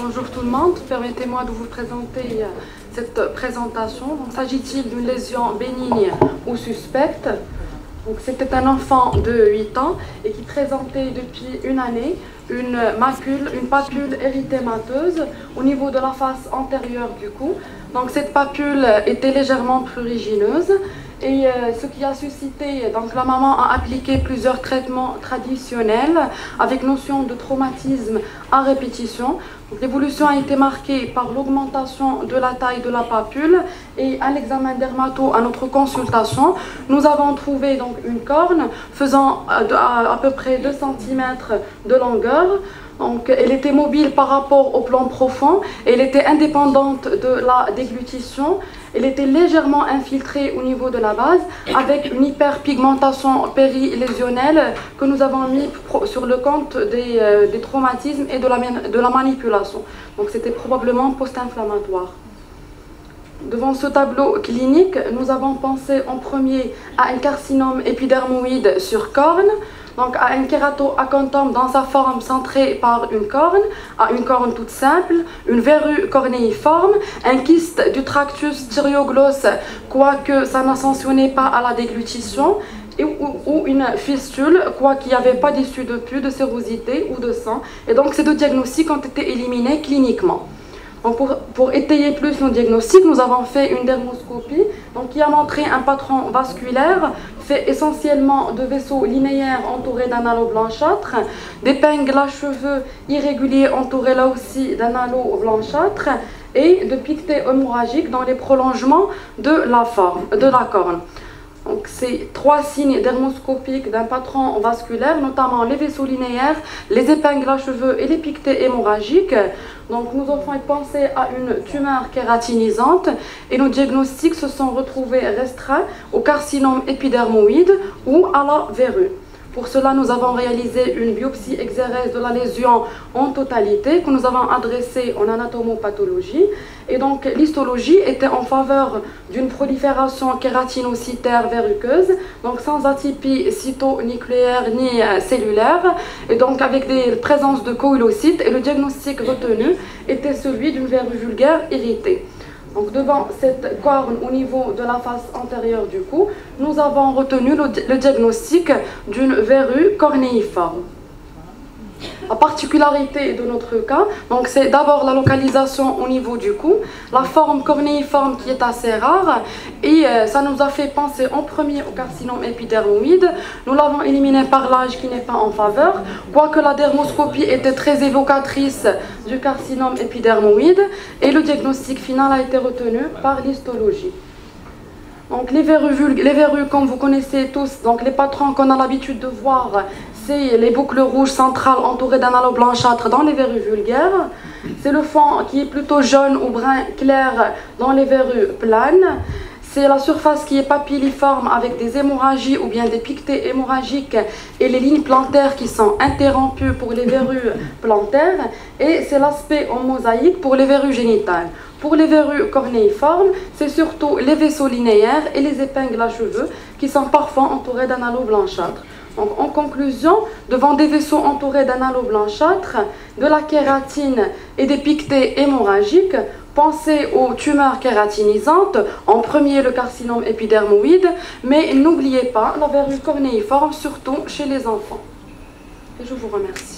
Bonjour tout le monde, permettez-moi de vous présenter cette présentation. S'agit-il d'une lésion bénigne ou suspecte? C'était un enfant de 8 ans et qui présentait depuis une année une papule érythémateuse au niveau de la face antérieure du cou. Donc cette papule était légèrement prurigineuse et ce qui a suscité, donc la maman a appliqué plusieurs traitements traditionnels avec notion de traumatisme à répétition. L'évolution a été marquée par l'augmentation de la taille de la papule et à l'examen dermato à notre consultation, nous avons trouvé donc une corne faisant à peu près 2 cm de longueur. Donc, elle était mobile par rapport au plan profond, elle était indépendante de la déglutition, elle était légèrement infiltrée au niveau de la base avec une hyperpigmentation périlésionnelle que nous avons mis sur le compte des traumatismes et de la manipulation. Donc c'était probablement post-inflammatoire. Devant ce tableau clinique, nous avons pensé en premier à un carcinome épidermoïde sur corne, donc à un kératoacanthome dans sa forme centrée par une corne, à une corne toute simple, une verrue cornéiforme, un kyste du tractus thyreoglosse, quoique ça n'ascensionnait pas à la déglutition, ou une fistule, quoiqu'il n'y avait pas d'issue de pus, de sérosité ou de sang. Et donc ces deux diagnostics ont été éliminés cliniquement. Donc pour étayer plus nos diagnostics, nous avons fait une dermoscopie qui a montré un patron vasculaire fait essentiellement de vaisseaux linéaires entourés d'un halo blanchâtre, d'épingles à cheveux irréguliers entourés là aussi d'un halo blanchâtre et de piquetés hémorragiques dans les prolongements de la corne. Donc, c'est 3 signes dermoscopiques d'un patron vasculaire, notamment les vaisseaux linéaires, les épingles à cheveux et les piquetés hémorragiques. Donc, nous avons pensé à une tumeur kératinisante et nos diagnostics se sont retrouvés restreints au carcinome épidermoïde ou à la verrue. Pour cela, nous avons réalisé une biopsie exérèse de la lésion en totalité que nous avons adressée en anatomopathologie. Et donc, l'histologie était en faveur d'une prolifération kératinocytaire verruqueuse, donc sans atypie cytonucléaire ni cellulaire, et donc avec des présences de coïlocytes. Et le diagnostic retenu était celui d'une verrue vulgaire irritée. Donc devant cette corne au niveau de la face antérieure du cou, nous avons retenu le diagnostic d'une verrue cornéiforme. La particularité de notre cas, c'est d'abord la localisation au niveau du cou, la forme cornéiforme qui est assez rare et ça nous a fait penser en premier au carcinome épidermoïde. Nous l'avons éliminé par l'âge qui n'est pas en faveur, quoique la dermoscopie était très évocatrice du carcinome épidermoïde et le diagnostic final a été retenu par l'histologie. Donc les verrues, comme vous connaissez tous, donc les patrons qu'on a l'habitude de voir, c'est les boucles rouges centrales entourées d'un halo blanchâtre dans les verrues vulgaires. C'est le fond qui est plutôt jaune ou brun clair dans les verrues planes. C'est la surface qui est papilliforme avec des hémorragies ou bien des piquetés hémorragiques et les lignes plantaires qui sont interrompues pour les verrues plantaires. Et c'est l'aspect en mosaïque pour les verrues génitales. Pour les verrues cornéiformes, c'est surtout les vaisseaux linéaires et les épingles à cheveux qui sont parfois entourés d'un halo blanchâtre. Donc, en conclusion, devant des vaisseaux entourés d'un halo blanchâtre, de la kératine et des piquetés hémorragiques, pensez aux tumeurs kératinisantes, en premier le carcinome épidermoïde, mais n'oubliez pas la verrue cornéiforme, surtout chez les enfants. Et je vous remercie.